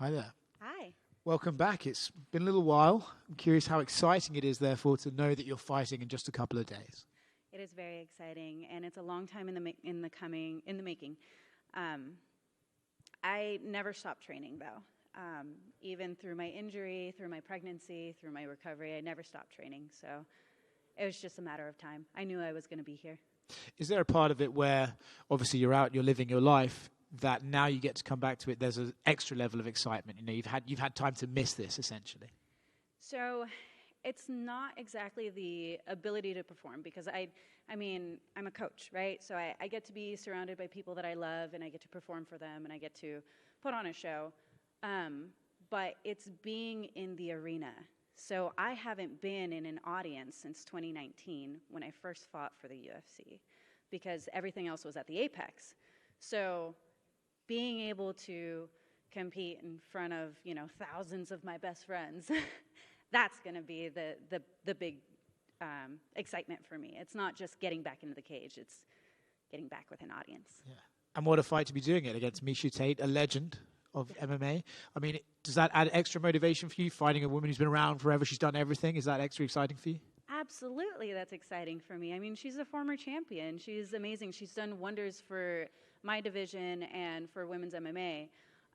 Hi there. Hi. Welcome back. It's been a little while. I'm curious how exciting it is, therefore, to know that you're fighting in just a couple of days. It is very exciting, and it's a long time in the making. I never stopped training, though. Even through my injury, through my pregnancy, through my recovery, I never stopped training. So it was just a matter of time. I knew I was going to be here. Is there a part of it where, obviously, you're out, you're living your life, that now you get to come back to it, there's an extra level of excitement? You know, you've had time to miss this, essentially. So it's not exactly the ability to perform, because I mean, I'm a coach, right? So I get to be surrounded by people that I love, and I get to perform for them, and I get to put on a show. But it's being in the arena. So I haven't been in an audience since 2019 when I first fought for the UFC, because everything else was at the Apex. So being able to compete in front of, thousands of my best friends, that's going to be the big excitement for me. It's not just getting back into the cage, it's getting back with an audience. Yeah. And what a fight to be doing it against Miesha Tate, a legend of MMA. I mean, does that add extra motivation for you, fighting a woman who's been around forever, she's done everything? Is that extra exciting for you? Absolutely, that's exciting for me. I mean, she's a former champion. She's amazing. She's done wonders for my division and for women's MMA.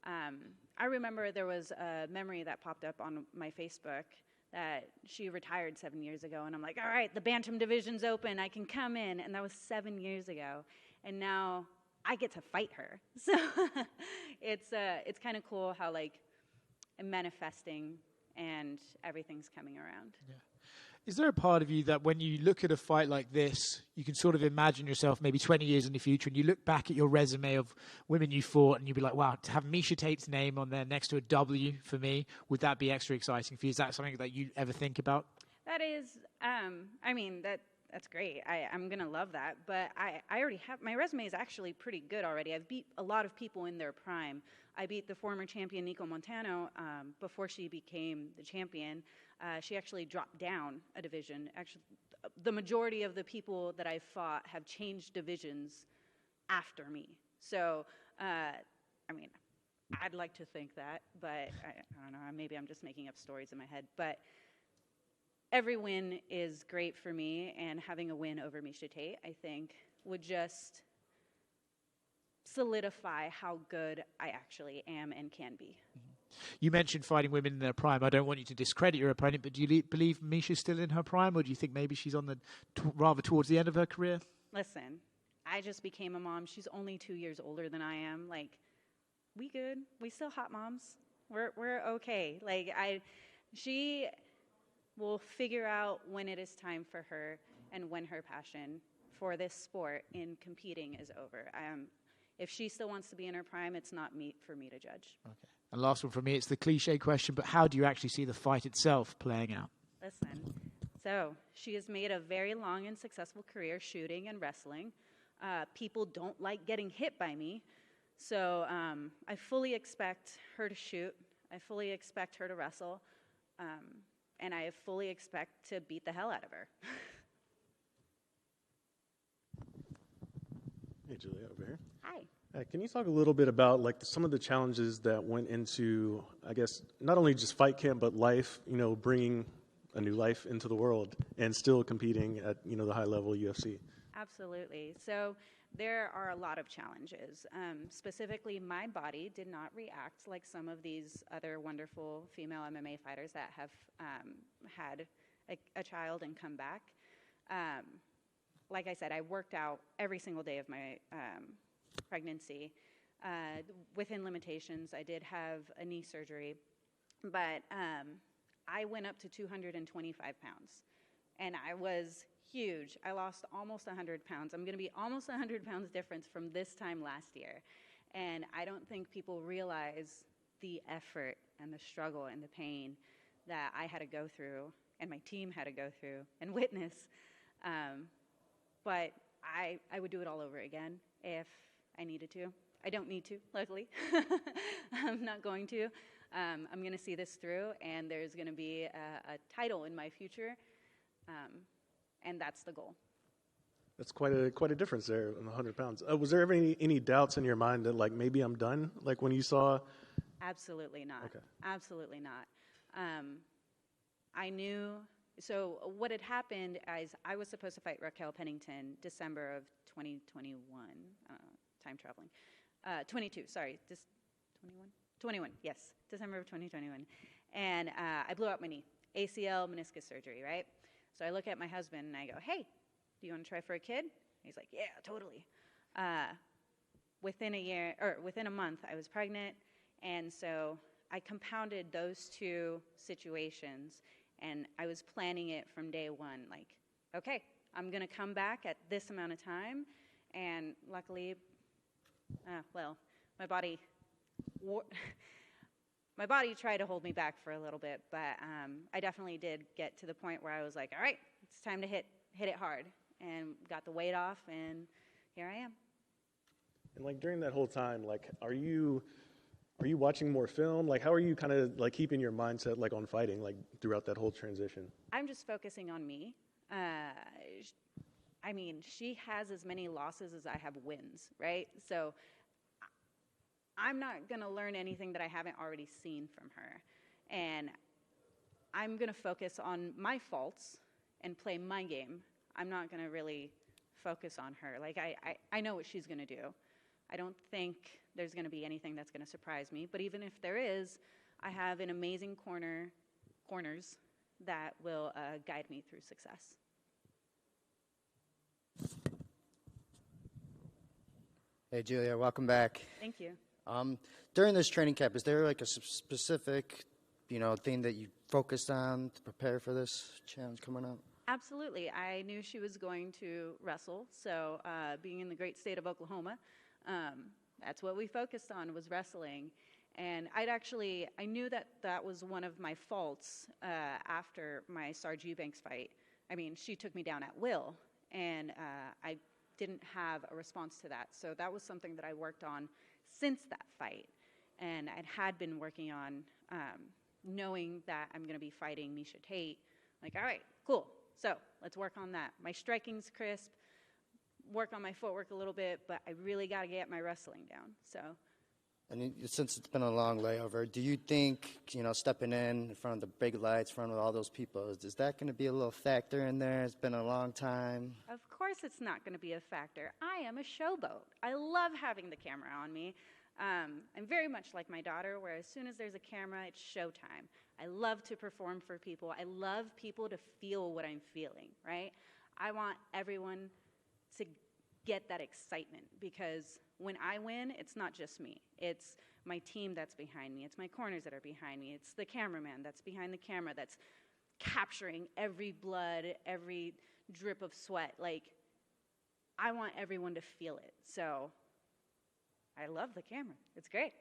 I remember there was a memory that popped up on my Facebook that she retired 7 years ago, and I'm like, all right, the bantam division's open, I can come in, and that was 7 years ago, and now I get to fight her. So it's kind of cool how, like, I'm manifesting and everything's coming around. Yeah. Is there a part of you that when you look at a fight like this, you can sort of imagine yourself maybe 20 years in the future, and you look back at your resume of women you fought, and you'd be like, wow, to have Miesha Tate's name on there next to a W for me, would that be extra exciting for you? Is that something that you ever think about? That is, that's great. I'm going to love that. But I already have, my resume is actually pretty good already. I've beat a lot of people in their prime. I beat the former champion Nico Montano before she became the champion. She actually dropped down a division. Actually, the majority of the people that I've fought have changed divisions after me. So, I'd like to think that, but I don't know. Maybe I'm just making up stories in my head. But every win is great for me, and having a win over Miesha Tate, I think, would just solidify how good I actually am and can be. Mm-hmm. You mentioned fighting women in their prime. I don't want you to discredit your opponent, but do you believe Miesha's still in her prime, or do you think maybe she's on the rather towards the end of her career? Listen, I just became a mom. She's only 2 years older than I am. Like, we good. We still hot moms. We're okay. Like, she will figure out when it is time for her and when her passion for this sport in competing is over. If she still wants to be in her prime, it's not for me to judge. Okay. And last one from me, it's the cliche question, but how do you actually see the fight itself playing out? Listen, so she has made a very long and successful career shooting and wrestling. People don't like getting hit by me, so I fully expect her to shoot. I fully expect her to wrestle, and I fully expect to beat the hell out of her. Hey, Julia, over here. Hi. Can you talk a little bit about some of the challenges that went into, I guess, not only just fight camp, but life, bringing a new life into the world and still competing at, the high level UFC? Absolutely. So there are a lot of challenges. Specifically, my body did not react like some of these other wonderful female MMA fighters that have had a child and come back. Like I said, I worked out every single day of my pregnancy. Within limitations, I did have a knee surgery, but I went up to 225 pounds, and I was huge. I lost almost 100 pounds. I'm going to be almost 100 pounds difference from this time last year, and I don't think people realize the effort and the struggle and the pain that I had to go through and my team had to go through and witness. But I would do it all over again if I needed to. I don't need to, luckily. I'm not going to. I'm going to see this through, and there's going to be a title in my future, and that's the goal. That's quite a difference there in 100 pounds. Was there ever any doubts in your mind that maybe I'm done? Like when you saw Absolutely not. Okay. Absolutely not. I knew, so what had happened is I was supposed to fight Raquel Pennington December of 2021, time traveling. 22, sorry, 21? 21, yes, December of 2021. And I blew out my knee, ACL meniscus surgery, right? So I look at my husband and I go, hey, do you want to try for a kid? He's like, yeah, totally. Within a month, I was pregnant, and so I compounded those two situations, and I was planning it from day one, like, okay, I'm going to come back at this amount of time, and luckily, my body tried to hold me back for a little bit, but I definitely did get to the point where I was like, all right, it's time to hit it hard, and got the weight off, and here I am. And like during that whole time, like, are you watching more film? Like, how are you kind of like keeping your mindset like on fighting like throughout that whole transition? I'm just focusing on me. I mean, she has as many losses as I have wins, right? So I'm not going to learn anything that I haven't already seen from her. And I'm going to focus on my faults and play my game. I'm not going to really focus on her. Like, I know what she's going to do. I don't think there's going to be anything that's going to surprise me. But even if there is, I have an amazing corners that will guide me through success. Hey, Julia, welcome back. Thank you. During this training camp, is there like a specific, thing that you focused on to prepare for this challenge coming up? Absolutely. I knew she was going to wrestle. So being in the great state of Oklahoma, that's what we focused on, was wrestling. And I knew that was one of my faults after my Sarge Eubanks fight. I mean, she took me down at will, and I didn't have a response to that. So that was something that I worked on since that fight. And I had been working on knowing that I'm going to be fighting Miesha Tate. Like, all right, cool. So let's work on that. My striking's crisp. Work on my footwork a little bit, but I really got to get my wrestling down. So, and since it's been a long layover, do you think, stepping in front of the big lights, in front of all those people, is that going to be a little factor in there? It's been a long time. Of course it's not going to be a factor. I am a showboat. I love having the camera on me. I'm very much like my daughter, where as soon as there's a camera, it's showtime. I love to perform for people. I love people to feel what I'm feeling, right? I want everyone to get that excitement, because when I win, it's not just me. It's my team that's behind me. It's my corners that are behind me. It's the cameraman that's behind the camera that's capturing every blood, every drip of sweat. Like, I want everyone to feel it. So I love the camera. It's great.